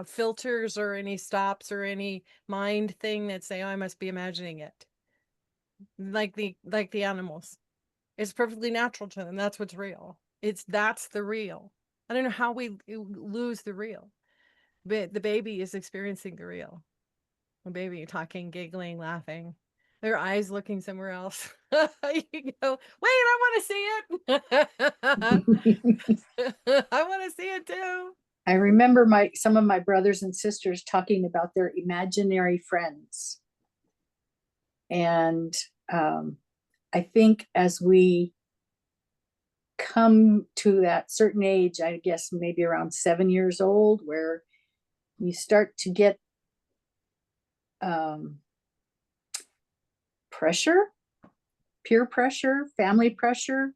filters or any stops or any mind thing that say, oh, I must be imagining it. Like the animals. It's perfectly natural to them. That's what's real. That's the real. I don't know how we lose the real, but the baby is experiencing the real. The baby talking, giggling, laughing, their eyes looking somewhere else. You go, wait, I want to see it. I want to see it too. I remember some of my brothers and sisters talking about their imaginary friends. And I think as we come to that certain age, I guess maybe around 7 years old, where you start to get pressure, peer pressure, family pressure,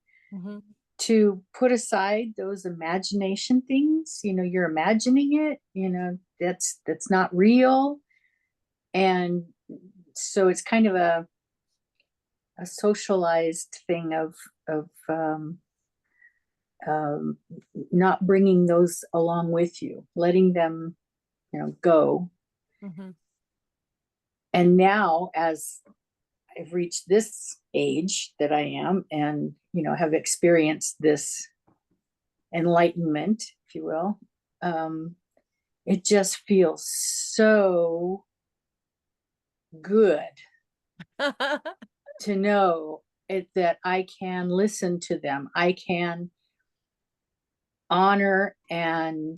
to put aside those imagination things. You're imagining it, that's not real. And so it's kind of a socialized thing of not bringing those along with you, letting them, go. And now, as I've reached this age that I am, and have experienced this enlightenment, if you will, it just feels so good to know that I can listen to them. I can honor and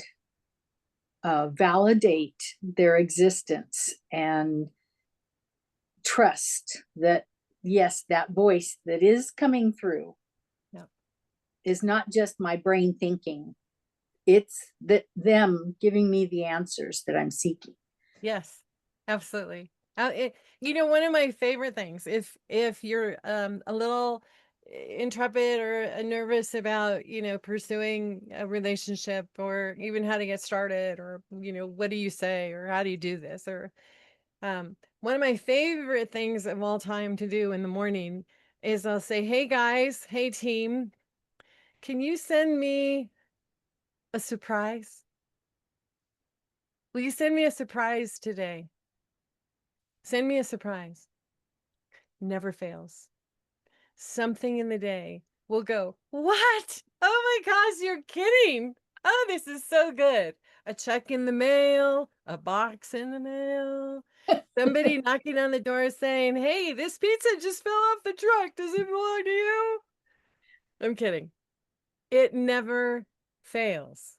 validate their existence and trust that, yes, that voice that is coming through is not just my brain thinking. It's them giving me the answers that I'm seeking. Yes, absolutely. One of my favorite things, if you're a little intrepid or nervous about, pursuing a relationship, or even how to get started, or, what do you say, or how do you do this, or one of my favorite things of all time to do in the morning is I'll say, hey guys, hey team, can you send me a surprise? Will you send me a surprise today? Send me a surprise. Never fails. Something in the day will go, what? Oh my gosh, you're kidding. Oh, this is so good. a check in the mail, a box in the mail, somebody knocking on the door saying, hey, this pizza just fell off the truck. Does it belong to you? I'm kidding. It never fails.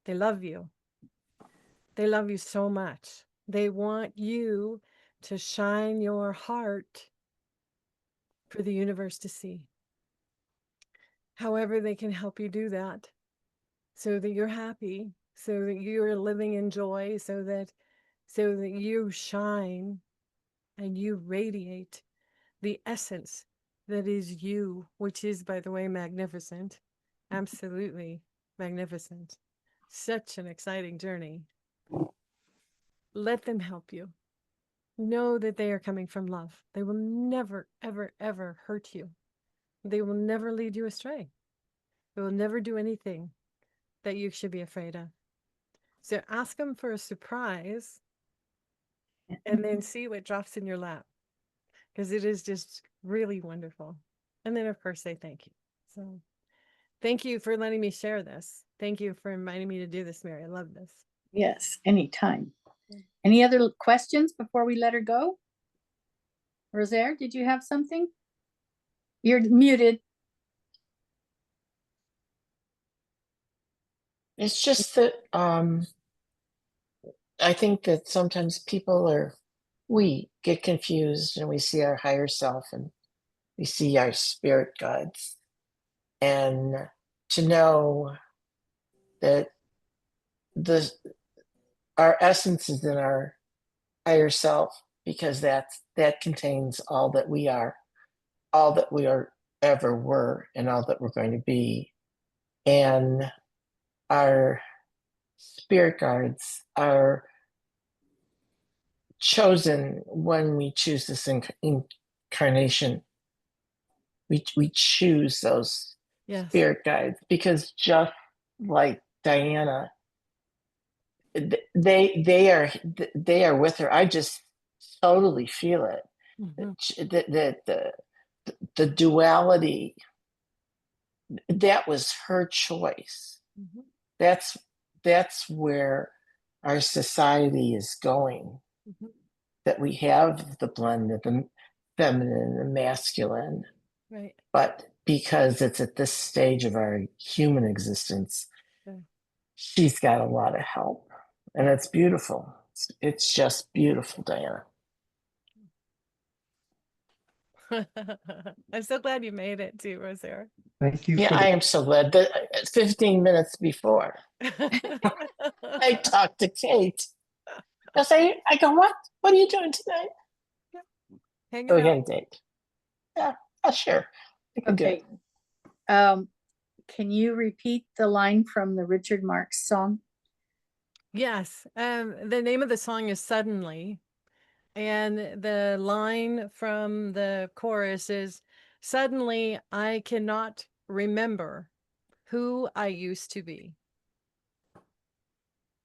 They love you. They love you so much. They want you to shine your heart for the universe to see. However, they can help you do that so that you're happy, so that you're living in joy, so that you shine and you radiate the essence that is you, which is, by the way, magnificent. Absolutely magnificent. Such an exciting journey. Let them help you. Know that they are coming from love. They will never, ever, ever hurt you. They will never lead you astray. They will never do anything that you should be afraid of. So ask them for a surprise and then see what drops in your lap, because it is just really wonderful. And then, of course, say thank you. So thank you for letting me share this. Thank you for inviting me to do this, Mary. I love this. Yes, anytime. Any other questions before we let her go? Rosaire, did you have something? You're muted. It's just that I think that sometimes we get confused and we see our higher self and we see our spirit guides. And to know that our essence is in our higher self, because that contains all that we are ever were, and all that we're going to be. And our spirit guides are chosen when we choose this incarnation. We choose those Yes. spirit guides, because just like Diana, they are with her. I just totally feel it. The duality, that was her choice. That's where our society is going. That we have the blend of the feminine and masculine, Right. but because it's at this stage of our human existence, she's got a lot of help, and it's beautiful. It's just beautiful, Diana. I'm so glad you made it too, Rosaire. Thank you Yeah, for I the am so glad that 15 minutes before I talked to Kate, I go, what are you doing tonight? Hanging Oh, we out. had a date. Yeah, sure. I can do Okay. it. Can you repeat the line from the Richard Marx song? Yes. The name of the song is Suddenly. And the line from the chorus is, suddenly I cannot remember who I used to be.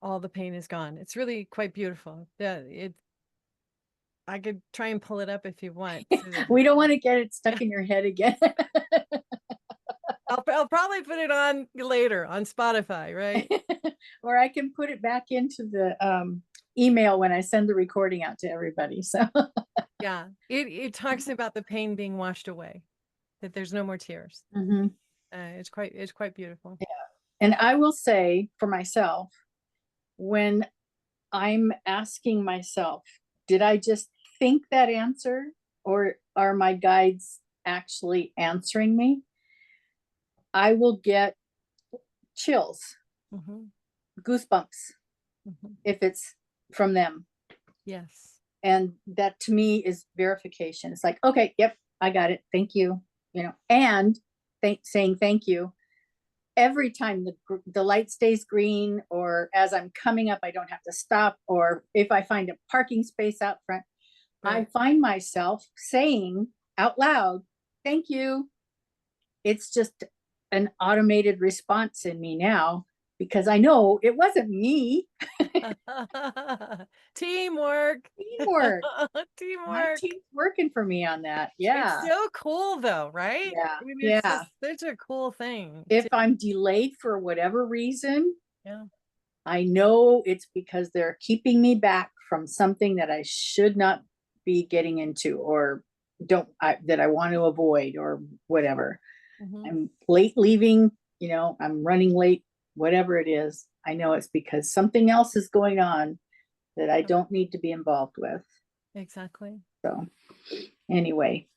All the pain is gone. It's really quite beautiful. I could try and pull it up if you want. We don't want to get it stuck in your head again. I'll probably put it on later on Spotify, right? Or I can put it back into the email when I send the recording out to everybody. So Yeah, it talks about the pain being washed away, that there's no more tears. It's quite beautiful. Yeah. And I will say for myself, when I'm asking myself, did I just think that answer, or are my guides actually answering me? I will get chills, goosebumps, if it's from them. Yes. And that to me is verification. It's like, okay, yep, I got it. Thank you. And saying thank you every time the light stays green, or as I'm coming up, I don't have to stop, or if I find a parking space out front, I find myself saying out loud, thank you. It's just an automated response in me now, because I know it wasn't me. Teamwork. Teamwork. Teamwork. My team's working for me on that. Yeah. It's so cool though, right? Yeah. I mean, it's just such a cool thing. If I'm delayed for whatever reason, I know it's because they're keeping me back from something that I should not be getting into, or that I want to avoid, or whatever. Mhm. I'm late leaving, I'm running late, whatever it is. I know it's because something else is going on that I don't need to be involved with. Exactly. So anyway.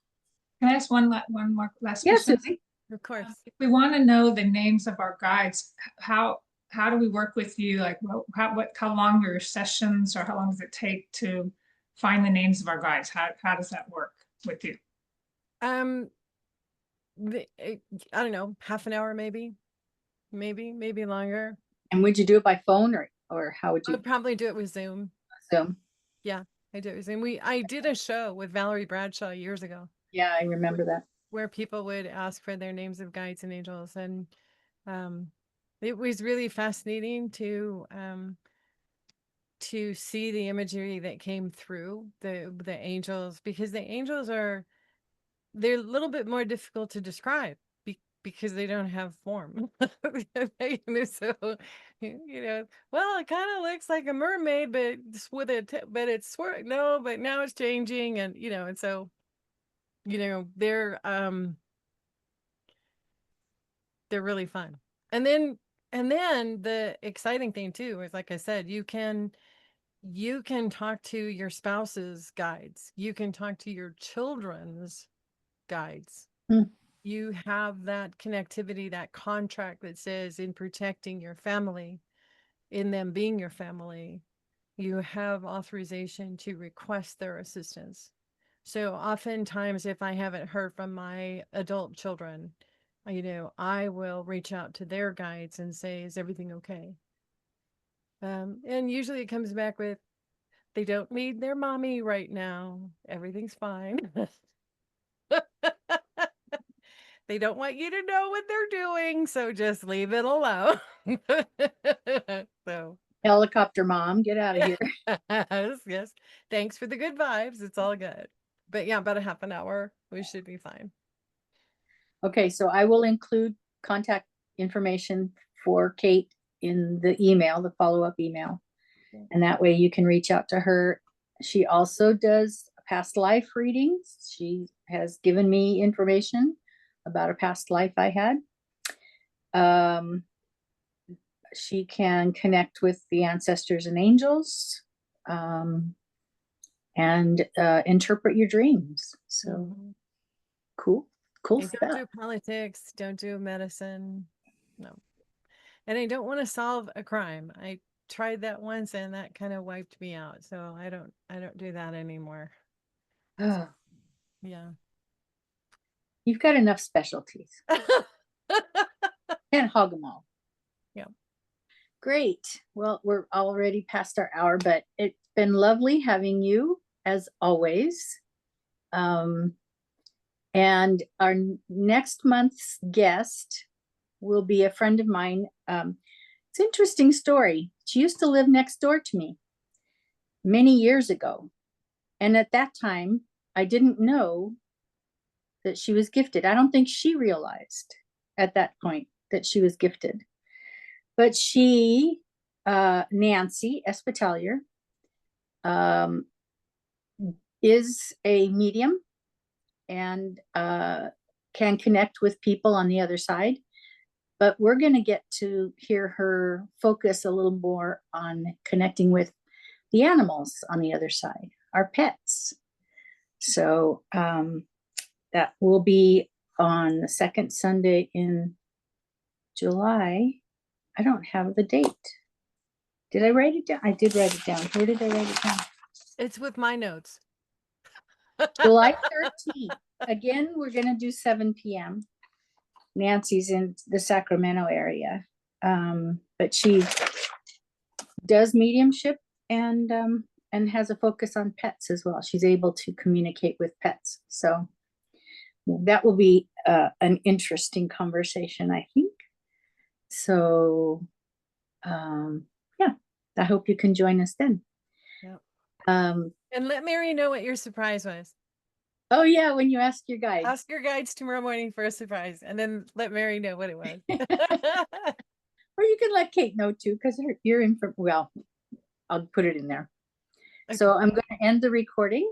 Can I ask one more last Yes, question? Susie. Of course. If we want to know the names of our guides, how do we work with you? Like, how long are your sessions, or how long does it take to find the names of our guides? How does that work with you? I don't know, half an hour, maybe longer. And would you do it by phone, or how would I you? would probably do it with Zoom. Zoom. Yeah, I do it with Zoom. I did a show with Valerie Bradshaw years ago Yeah, I remember that. where people would ask for their names of guides and angels, and it was really fascinating to see the imagery that came through the angels, because the angels they're a little bit more difficult to describe because they don't have form. So, well, it kind of looks like a mermaid, but it's with but it's no, but now it's changing, and and so, they're really fun. And then the exciting thing too is, like I said, you can talk to your spouse's guides. You can talk to your children's guides. Hmm. You have that connectivity, that contract that says, in protecting your family, in them being your family, you have authorization to request their assistance. So oftentimes, if I haven't heard from my adult children, I will reach out to their guides and say, is everything okay? And usually it comes back with, they don't need their mommy right now. Everything's fine. They don't want you to know what they're doing, so just leave it alone. So Helicopter mom, get out of here. yes. Thanks for the good vibes. It's all good. But yeah, about a half an hour, we should be fine. Okay, so I will include contact information for Kate in the email, the follow-up email. Yeah. And that way you can reach out to her. She also does past life readings. She has given me information about a past life I had. She can connect with the ancestors and angels, and interpret your dreams. So Mhm. cool And stuff. don't do politics, don't do medicine. No. And I don't want to solve a crime. I tried that once and that kind of wiped me out. So I don't do that anymore. Oh, Yeah. you've got enough specialties. Can't hog them all. Yeah. Great. Well, we're already past our hour, but it's been lovely having you as always. And our next month's guest will be a friend of mine. It's an interesting story. She used to live next door to me many years ago. And at that time, I didn't know that she was gifted. I don't think she realized at that point that she was gifted. But she, Nancy Espitalier, is a medium and can connect with people on the other side. But we're going to get to hear her focus a little more on connecting with the animals on the other side, our pets. So that will be on the second Sunday in July. I don't have the date. Did I write it down? I did write it down. Where did I write it down? It's with my notes. July 13th. Again, we're going to do 7 p.m. Nancy's in the Sacramento area. But she does mediumship and has a focus on pets as well. She's able to communicate with pets. So that will be an interesting conversation, I think. So yeah, I hope you can join us then. Yep. And let Mary know what your surprise was. Oh yeah, when you ask your guides. Ask your guides tomorrow morning for a surprise, and then let Mary know what it was. Or you can let Kate know too, because you're in from, well, I'll put it in there. Okay. So I'm going to end the recording.